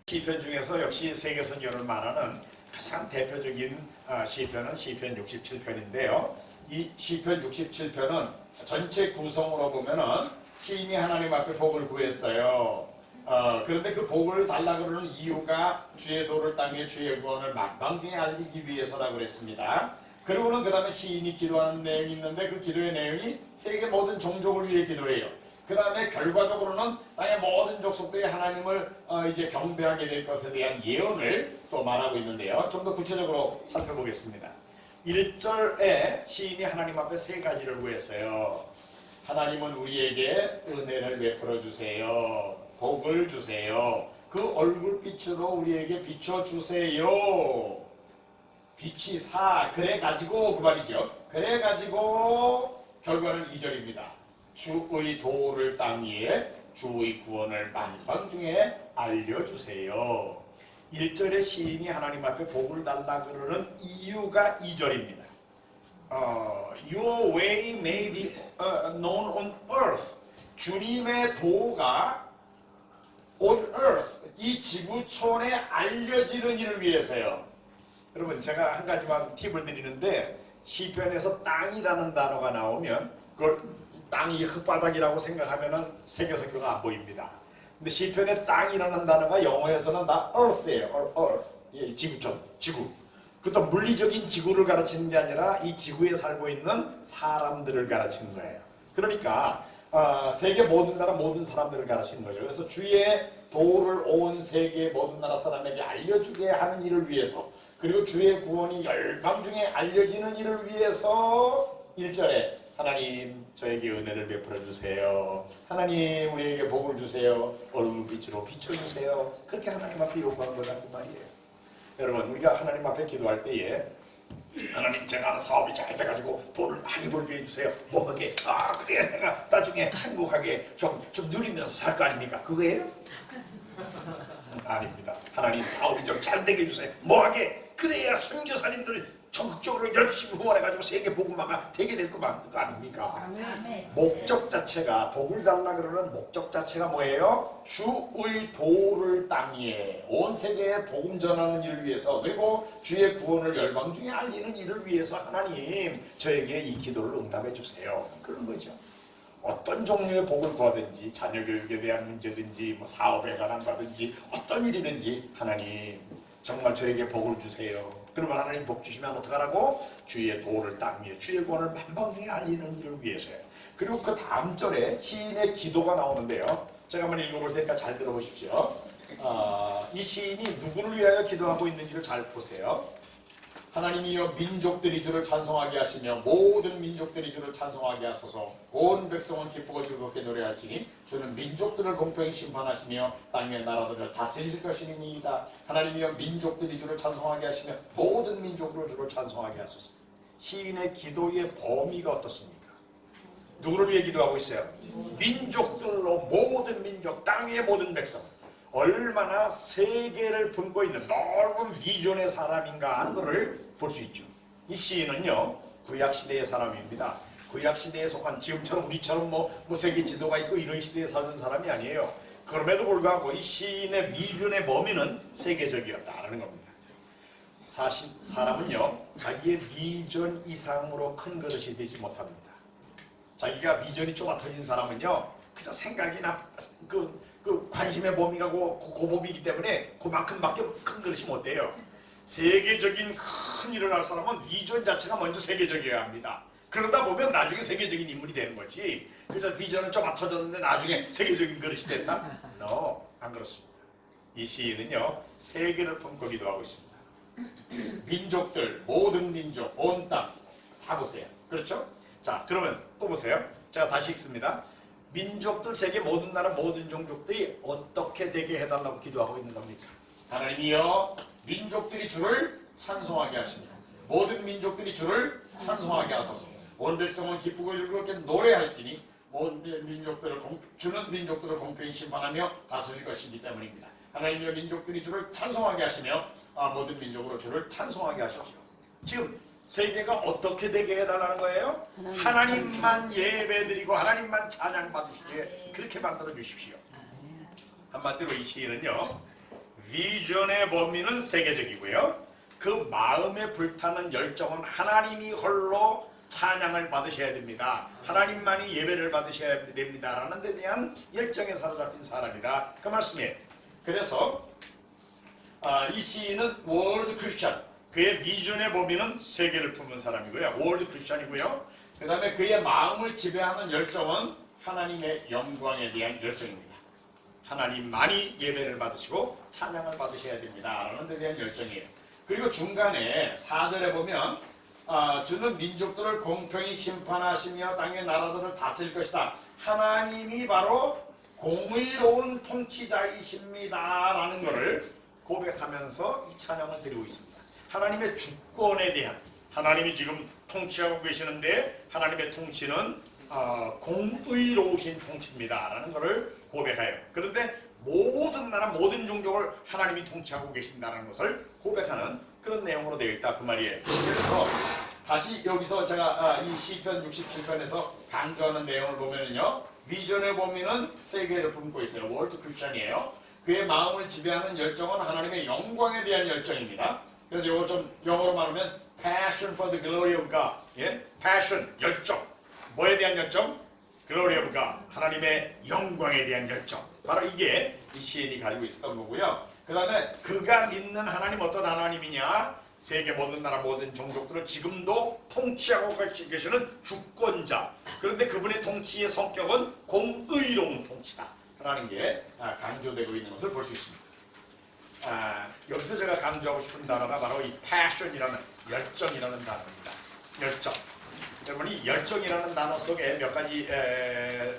시편 중에서 역시 세계 선교를 말하는 가장 대표적인 시편은 시편 67편인데요. 이 시편 67편은 전체 구성으로 보면은 시인이 하나님 앞에 복을 구했어요. 그런데 그 복을 달라 그러는 이유가 주의 도를 땅에 주의 구원을 만방중에 알리기 위해서라고 그랬습니다. 그리고는 그 다음에 시인이 기도하는 내용이 있는데 그 기도의 내용이 세계 모든 종족을 위해 기도해요. 그 다음에 결과적으로는 땅의 모든 족속들이 하나님을 이제 경배하게 될 것에 대한 예언을 또 말하고 있는데요. 좀 더 구체적으로 살펴보겠습니다. 1절에 시인이 하나님 앞에 세 가지를 구했어요. 하나님은 우리에게 은혜를 베풀어 주세요. 복을 주세요. 그 얼굴빛으로 우리에게 비춰주세요. 빛이 그래가지고 그 말이죠. 그래가지고 결과는 2절입니다. 주의 도를 땅 위에 주의 구원을 만방중에 알려주세요. 1절에 시인이 하나님 앞에 복을 달라 그러는 이유가 2절입니다. Your way may be known on earth. 주님의 도가 on earth, 이 지구촌에 알려지는 일을 위해서요. 여러분, 제가 한 가지만 팁을 드리는데, 시편에서 땅이라는 단어가 나오면 그걸 땅이 흙바닥이라고 생각하면은 세계 선교가 안 보입니다. 근데 시편의 땅이라는 단어가 영어에서는 다 earth예요. earth. 예, 지구촌, 지구. 그것도 물리적인 지구를 가르치는 게 아니라 이 지구에 살고 있는 사람들을 가르치는 거예요. 그러니까 세계 모든 나라 모든 사람들을 가르치는 거죠. 그래서 주의 도를 온 세계 모든 나라 사람에게 알려주게 하는 일을 위해서, 그리고 주의 구원이 열방 중에 알려지는 일을 위해서 1절에 하나님 저에게 은혜를 베풀어 주세요. 하나님 우리에게 복을 주세요. 얼굴빛으로 비춰주세요. 그렇게 하나님 앞에 요구한 거라고 말이에요. 여러분, 우리가 하나님 앞에 기도할 때에 하나님 제가 하는 사업이 잘 돼가지고 돈을 많이 벌게 해주세요. 뭐하게? 그래야 내가 나중에 행복하게 좀 누리면서 살 거 아닙니까? 그거예요? 아닙니다. 하나님 사업이 좀 잘 되게 해주세요. 뭐하게? 그래야 선교사님들 적극적으로 열심히 후원해가지고 세계 복음화가 되게 될 거 아닙니까? 목적 자체가, 복을 달라 그러는 목적 자체가 뭐예요? 주의 도를 땅 위에 온 세계에 복음 전하는 일을 위해서, 그리고 주의 구원을 열방 중에 알리는 일을 위해서 하나님 저에게 이 기도를 응답해 주세요. 그런 거죠. 어떤 종류의 복을 구하든지, 자녀 교육에 대한 문제든지, 뭐 사업에 관한 거든지, 어떤 일이든지 하나님 정말 저에게 복을 주세요. 그러면 하나님 복 주시면 어떡하라고? 주의 도를 땅 위에 주의 구원을 만방중에 알리는 일을 위해서요. 그리고 그 다음 절에 시인의 기도가 나오는데요. 제가 한번 읽어볼 테니까 잘 들어보십시오. 이 시인이 누구를 위하여 기도하고 있는지를 잘 보세요. 하나님이여 민족들이 주를 찬송하게 하시며 모든 민족들이 주를 찬송하게 하소서. 온 백성은 기쁘고 즐겁게 노래할지니 주는 민족들을 공평히 심판하시며 땅의 나라들을 다스릴 것이니이다. 하나님이여 민족들이 주를 찬송하게 하시며 모든 민족으로 주를 찬송하게 하소서. 시인의 기도의 범위가 어떻습니까? 누구를 위해 기도하고 있어요? 민족들로, 모든 민족, 땅의 모든 백성. 얼마나 세계를 품고 있는 넓은 비전의 사람인가 하는 것을 볼 수 있죠. 이 시인은요, 구약시대의 사람입니다. 구약시대에 속한, 지금처럼 우리처럼 뭐 세계 지도가 있고 이런 시대에 살던 사람이 아니에요. 그럼에도 불구하고 이 시인의 비전의 범위는 세계적이었다라는 겁니다. 사실 사람은요, 자기의 비전 이상으로 큰 그릇이 되지 못합니다. 자기가 비전이 좁아터진 사람은요, 그저 생각이나 그 관심의 범위가 그 범위이기 때문에 그만큼밖에 큰 그릇이 못 돼요. 세계적인 큰 일을 할 사람은 비전 자체가 먼저 세계적이어야 합니다. 그러다 보면 나중에 세계적인 인물이 되는 거지. 그래서 비전은 좀 터졌는데 나중에 세계적인 그릇이 됐나? No, 안 그렇습니다. 이 시인은요, 세계를 품고 기도하고 있습니다. 민족들, 모든 민족, 온 땅 다 보세요. 그렇죠? 자, 그러면 또 보세요. 제가 다시 읽습니다. 민족들, 세계 모든 나라 모든 종족들이 어떻게 되게 해달라고 기도하고 있는 겁니까? 하나님이여 민족들이 주를 찬송하게 하십니다. 모든 민족들이 주를 찬송하게 하소서. 온 백성은 기쁘고 즐겁게 노래할지니 모든 민족들을 주는 민족들을 공평히 심판하며 다스릴 것이기 때문입니다. 하나님이여 민족들이 주를 찬송하게 하시며 모든 민족으로 주를 찬송하게 하십시오. 지금 세계가 어떻게 되게 해달라는 거예요? 하나님만 예배드리고 하나님만 찬양 받으시게 그렇게 만들어 주십시오. 한마디로 이 시인은요, 비전의 범위는 세계적이고요. 그 마음에 불타는 열정은 하나님이 홀로 찬양을 받으셔야 됩니다. 하나님만이 예배를 받으셔야 됩니다라는 데 대한 열정에 사로잡힌 사람이라 그 말씀이에요. 그래서 이 시인은 월드 크리스천, 그의 비전의 범위는 세계를 품은 사람이고요. 월드 크리스천이고요. 그 다음에 그의 마음을 지배하는 열정은 하나님의 영광에 대한 열정입니다. 하나님만이 예배를 받으시고 찬양을 받으셔야 됩니다 라는 데 대한 열정이에요. 그리고 중간에 4절에 보면 주는 민족들을 공평히 심판하시며 땅의 나라들을 다스릴 것이다. 하나님이 바로 공의로운 통치자이십니다 라는 것을 고백하면서 이 찬양을 드리고 있습니다. 하나님의 주권에 대한, 하나님이 지금 통치하고 계시는데 하나님의 통치는 공의로우신 통치입니다 라는 것을 고백해요. 그런데 모든 나라 모든 종족을 하나님이 통치하고 계신다는 것을 고백하는 그런 내용으로 되어 있다 그 말이에요. 그래서 다시 여기서 제가 이 시편 67편에서 강조하는 내용을 보면요, 비전의 범위는 세계를 품고 있어요. 월드 크리스천이에요. 그의 마음을 지배하는 열정은 하나님의 영광에 대한 열정입니다. 그래서 이거 좀 영어로 말하면 passion for the glory of God. 예? passion, 열정. 뭐에 대한 열정? glory of God. 하나님의 영광에 대한 열정. 바로 이게 이 시인이 가지고 있었던 거고요. 그 다음에 그가 믿는 하나님 어떤 하나님이냐? 세계 모든 나라 모든 종족들을 지금도 통치하고 계시는 주권자. 그런데 그분의 통치의 성격은 공의로운 통치다 라는 게 강조되고 있는 것을 볼 수 있습니다. 여기서 제가 강조하고 싶은 단어가 바로 이 passion이라는 열정이라는 단어입니다. 열정. 여러분 이 열정이라는 단어 속에 몇 가지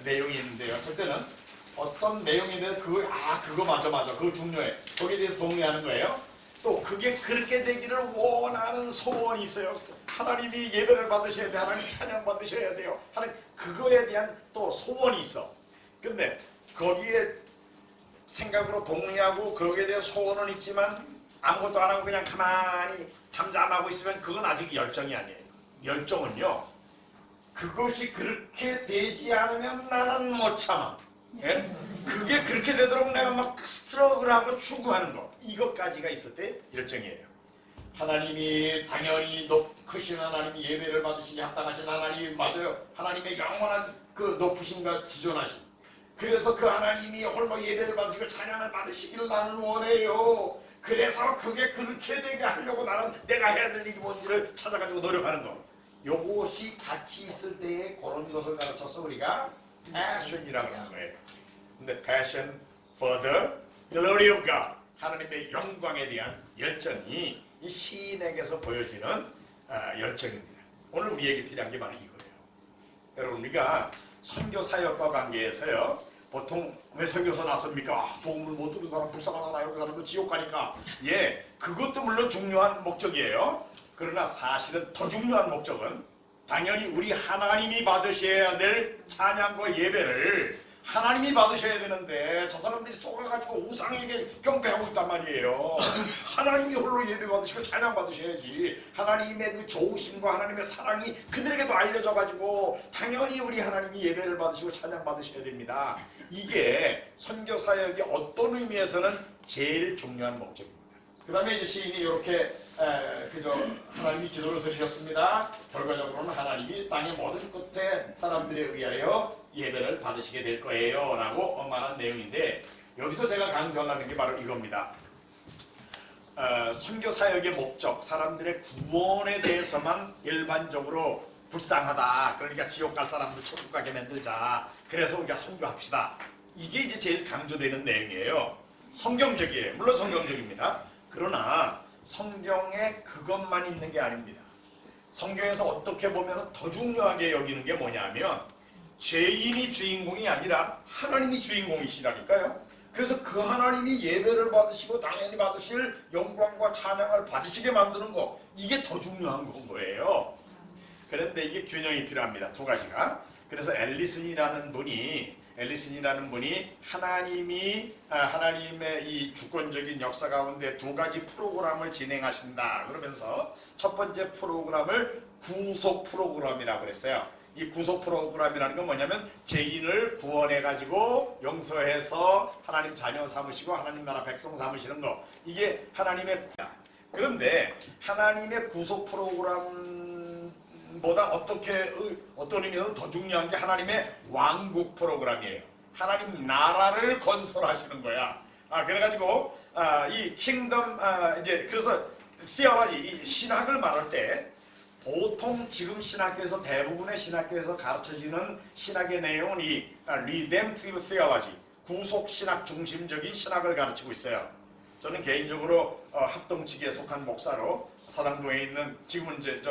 내용이 있는데요. 첫째는 어떤 내용에 대해서 그거 맞아 그거 중요해. 거기에 대해서 동의하는 거예요. 또 그게 그렇게 되기를 원하는 소원이 있어요. 하나님이 예배를 받으셔야 돼. 하나님 찬양 받으셔야 돼요. 하나님 그거에 대한 또 소원이 있어. 근데 거기에 생각으로 동의하고 거기에 대한 소원은 있지만 아무것도 안 하고 그냥 가만히 잠잠하고 있으면 그건 아직 열정이 아니에요. 열정은요, 그것이 그렇게 되지 않으면 나는 못 참아. 예? 그게 그렇게 되도록 내가 막 스트러글하고 추구하는 거, 이것까지가 있을 때 열정이에요. 하나님이 당연히 크신 하나님이 예배를 받으시기 합당하신 하나님 맞아요. 하나님의 영원한 그 높으심과 지존하심. 그래서 그 하나님이 홀로 예배를 받으시고 찬양을 받으시기를 나는 원해요. 그래서 그게 그렇게 되게 하려고 나는 내가 해야 될 일이 뭔지를 찾아가지고 노력하는 거. 요것이 같이 있을 때에 그런 것을 가르쳐서 우리가 passion이라고 하는 거예요. 근데 passion for the glory of God, 하나님의 영광에 대한 열정이 이 시인에게서 보여지는 열정입니다. 오늘 우리에게 필요한 게 바로 이거예요. 여러분 우리가 선교 사역과 관계에서요, 보통 왜 선교사 났습니까? 복음을 못 들은 사람 불쌍하잖아요. 그 사람도 지옥 가니까. 예, 그것도 물론 중요한 목적이에요. 그러나 사실은 더 중요한 목적은 당연히 우리 하나님이 받으셔야 될 찬양과 예배를 하나님이 받으셔야 되는데 저 사람들이 속아가지고 우상에게 경배하고 있단 말이에요. 하나님이 홀로 예배 받으시고 찬양 받으셔야지. 하나님의 그 좋으심과 하나님의 사랑이 그들에게도 알려져가지고 당연히 우리 하나님이 예배를 받으시고 찬양 받으셔야 됩니다. 이게 선교사역의 어떤 의미에서는 제일 중요한 목적입니다. 그 다음에 이제 시인이 이렇게 그저 하나님이 기도를 드리셨습니다. 결과적으로는 하나님이 땅의 모든 끝에 사람들에 의하여 예배를 받으시게 될 거예요 라고 말한 내용인데, 여기서 제가 강조하는 게 바로 이겁니다. 선교사역의 목적, 사람들의 구원에 대해서만 일반적으로 불쌍하다, 그러니까 지옥 갈 사람도 천국 가게 만들자, 그래서 우리가 선교합시다, 이게 이제 제일 강조되는 내용이에요. 성경적이에요. 물론 성경적입니다. 그러나 성경에 그것만 있는 게 아닙니다. 성경에서 어떻게 보면 더 중요하게 여기는 게 뭐냐면 죄인이 주인공이 아니라 하나님이 주인공이시라니까요. 그래서 그 하나님이 예배를 받으시고 당연히 받으실 영광과 찬양을 받으시게 만드는 거, 이게 더 중요한 거예요. 그런데 이게 균형이 필요합니다. 두 가지가. 그래서 앨리슨이라는 분이 하나님의 이 주권적인 역사 가운데 두 가지 프로그램을 진행하신다 그러면서 첫 번째 프로그램을 구속 프로그램이라고 그랬어요. 이 구속 프로그램이라는 건 뭐냐면 죄인을 구원해 가지고 용서해서 하나님 자녀 삼으시고 하나님 나라 백성 삼으시는 거, 이게 하나님의 구야. 그런데 하나님의 구속 프로그램보다 어떤 의미에서 더 중요한 게 하나님의 왕국 프로그램이에요. 하나님 나라를 건설하시는 거야. 그래가지고 이 킹덤, 이제 그래서 theology, 이 신학을 말할 때 보통 지금 신학교에서 대부분의 신학교에서 가르쳐지는 신학의 내용은 이 redemptive theology, 구속 신학 중심적인 신학을 가르치고 있어요. 저는 개인적으로 합동 측에 속한 목사로 사당동에 있는, 지금은 이제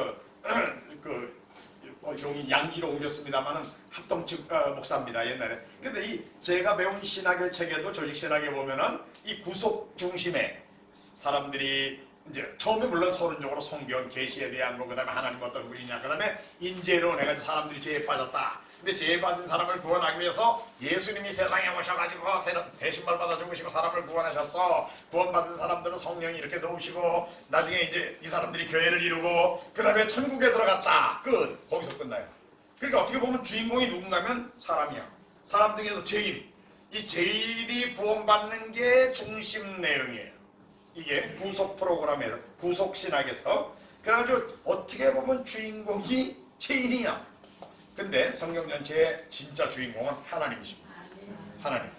용인 양기로 옮겼습니다만은 합동 측 목사입니다, 옛날에. 근데 이 제가 배운 신학의 책에도 조직 신학에 보면은 이 구속 중심의 사람들이 이제 처음에 물론 서론적으로 성경 계시에 대한 거, 그다음에 하나님 어떤 분이냐, 그다음에 인재로 내가 사람들이 죄에 빠졌다. 근데 죄에 빠진 사람을 구원하기 위해서 예수님이 세상에 오셔가지고 새로 대신말 받아 죽으시고 사람을 구원하셨어. 구원받은 사람들은 성령이 이렇게 넣으시고 나중에 이제 이 사람들이 교회를 이루고 그다음에 천국에 들어갔다. 끝. 거기서 끝나요. 그러니까 어떻게 보면 주인공이 누군가면 사람이야. 사람 중에서 죄인. 이 죄인이 구원받는 게 중심 내용이에요. 이게 구속 프로그램에서, 구속 신학에서. 그래가지고 어떻게 보면 주인공이 죄인이야. 근데 성경 전체의 진짜 주인공은 하나님이십니다. 하나님.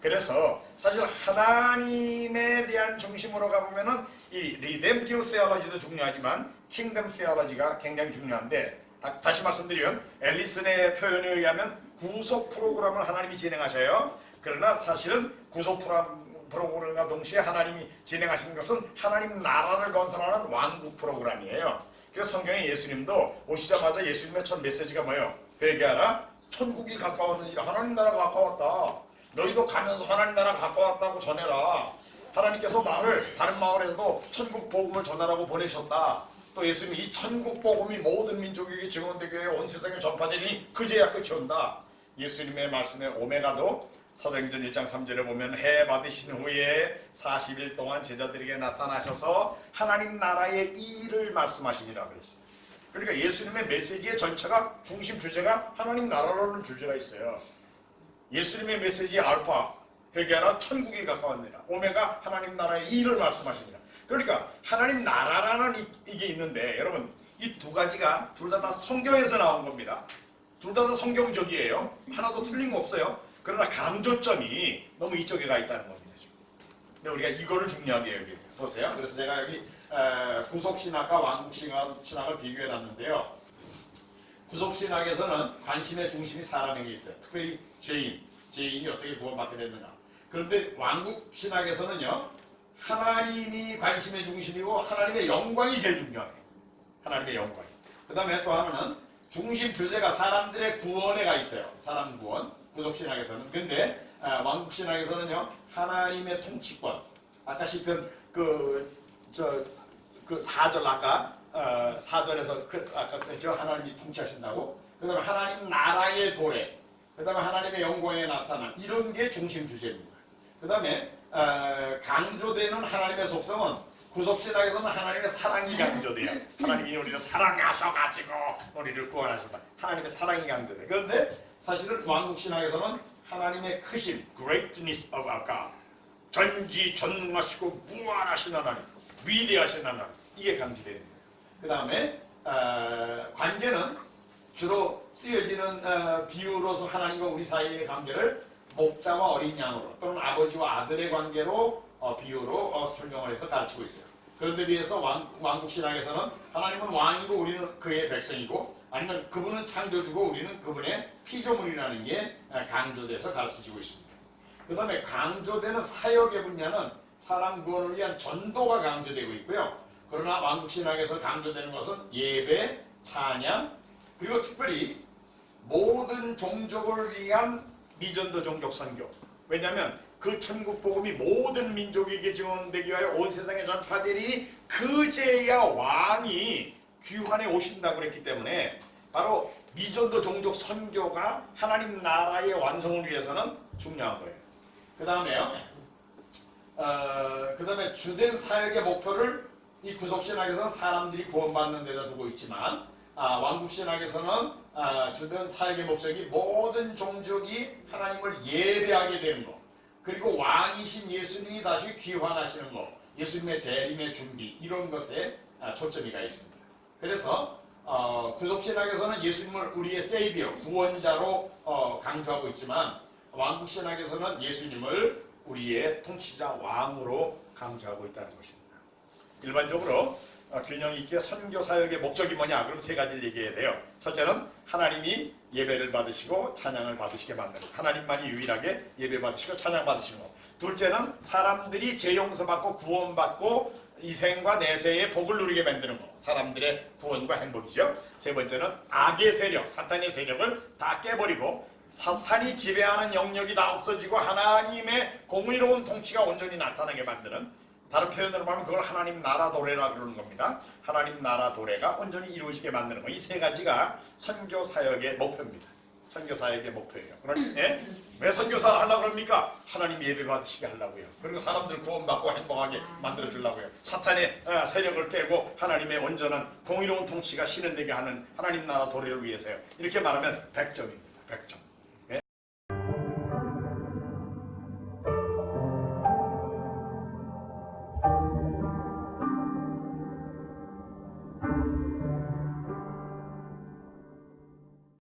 그래서 사실 하나님에 대한 중심으로 가보면은 이 redemptive theology도 중요하지만 kingdom theology가 굉장히 중요한데, 다시 말씀드리면 앨리슨의 표현에 의하면 구속 프로그램을 하나님이 진행하셔요. 그러나 사실은 구속 프로그램과 동시에 하나님이 진행하시는 것은 하나님 나라를 건설하는 왕국 프로그램이에요. 그래서 성경에 예수님도 오시자마자 예수님의 첫 메시지가 뭐예요? 회개하라. 천국이 가까웠느니라. 하나님 나라가 가까웠다. 너희도 가면서 하나님 나라가 가까웠다고 전해라. 하나님께서 나를 다른 마을에서도 천국 복음을 전하라고 보내셨다. 또 예수님이 이 천국 복음이 모든 민족에게 증언되게 온 세상에 전파되리니 그제야 끝이 온다. 예수님의 말씀의 오메가도 사도행전 1장 3절에 보면 해 받으신 후에 40일 동안 제자들에게 나타나셔서 하나님 나라의 일을 말씀하시니라 그랬어요. 그러니까 예수님의 메시지의 전체가 중심 주제가 하나님 나라라는 주제가 있어요. 예수님의 메시지의 알파, 회개하라, 천국이 가까웠느니라. 오메가, 하나님 나라의 일을 말씀하시니라. 그러니까 하나님 나라라는 이게 있는데, 여러분 이 두 가지가 둘 다 성경에서 나온 겁니다. 둘 다 성경적이에요. 하나도 틀린 거 없어요. 그러나 강조점이 너무 이쪽에 가 있다는 겁니다. 근데 우리가 이거를 중요하게 여기 보세요. 그래서 제가 여기 구속신학과 왕국신학을 비교해놨는데요. 구속신학에서는 관심의 중심이 사람에게 있어요. 특별히 죄인이 어떻게 구원받게 됐느냐. 그런데 왕국신학에서는요, 하나님이 관심의 중심이고 하나님의 영광이 제일 중요해요. 하나님의 영광. 그 다음에 또 하나는 중심 주제가 사람들의 구원에 가 있어요. 사람 구원. 구속신학에서는. 근데 왕국신학에서는요, 하나님의 통치권. 아까 시편 그 4절 아까 4절에서 아까 그랬죠. 하나님이 통치하신다고. 그 다음에 하나님 나라의 도래. 그 다음에 하나님의 영광에 나타난 이런 게 중심 주제입니다. 그 다음에 강조되는 하나님의 속성은 구속신학에서는 하나님의 사랑이 강조돼요. 하나님이 우리를 사랑하셔가지고 우리를 구원하셨다. 하나님의 사랑이 강조돼요. 그런데 사실은 왕국신학에서는 하나님의 크심, greatness of our God, 전지전능하시고 무한하신 하나님, 위대하신 하나님, 이게 강조되는 거예요. 그 다음에 관계는 주로 쓰여지는 비유로서 하나님과 우리 사이의 관계를 목자와 어린 양으로 또는 아버지와 아들의 관계로 비유로 설명을 해서 가르치고 있어요. 그런데 비해서 왕국신학에서는 하나님은 왕이고 우리는 그의 백성이고, 아니면 그분은 창조주고 우리는 그분의 피조물이라는 게 강조돼서 가르쳐지고 있습니다. 그 다음에 강조되는 사역의 분야는 사람 구원을 위한 전도가 강조되고 있고요. 그러나 왕국신학에서 강조되는 것은 예배, 찬양, 그리고 특별히 모든 종족을 위한 미전도 종족 선교. 왜냐하면 그 천국 복음이 모든 민족에게 증언되기 위하여 온 세상에 전파되리 그제야 왕이 귀환에 오신다고 그랬기 때문에 바로 미전도 종족 선교가 하나님 나라의 완성을 위해서는 중요한 거예요. 그 다음에요. 그 다음에 주된 사역의 목표를 이 구속신학에서는 사람들이 구원받는 데다 두고 있지만 왕국신학에서는 주된 사역의 목적이 모든 종족이 하나님을 예배하게 되는 것, 그리고 왕이신 예수님이 다시 귀환하시는 것, 예수님의 재림의 준비, 이런 것에 초점이 가 있습니다. 그래서 구속신학에서는 예수님을 우리의 세이비어, 구원자로 강조하고 있지만, 왕국신학에서는 예수님을 우리의 통치자, 왕으로 강조하고 있다는 것입니다. 일반적으로 균형 있게 선교 사역의 목적이 뭐냐? 그럼 세 가지를 얘기해야 돼요. 첫째는 하나님이 예배를 받으시고 찬양을 받으시게 만드는 것. 하나님만이 유일하게 예배 받으시고 찬양 받으시는 것. 둘째는 사람들이 죄 용서받고 구원받고 이생과 내세의 복을 누리게 만드는 것. 사람들의 구원과 행복이죠. 세 번째는 악의 세력, 사탄의 세력을 다 깨버리고 사탄이 지배하는 영역이 다 없어지고 하나님의 공의로운 통치가 온전히 나타나게 만드는, 다른 표현으로 말하면 그걸 하나님 나라 도래라 그러는 겁니다. 하나님 나라 도래가 온전히 이루어지게 만드는 것. 이 세 가지가 선교 사역의 목표입니다. 선교 사역의 목표예요. 왜 선교사 하려고 그럽니까? 하나님 예배 받으시게 하려고요. 그리고 사람들 구원받고 행복하게 만들어 주려고요. 사탄의 세력을 깨고 하나님의 온전한 공의로운 통치가 실현되게 하는 하나님 나라 도래를 위해서요. 이렇게 말하면 100점입니다. 100점.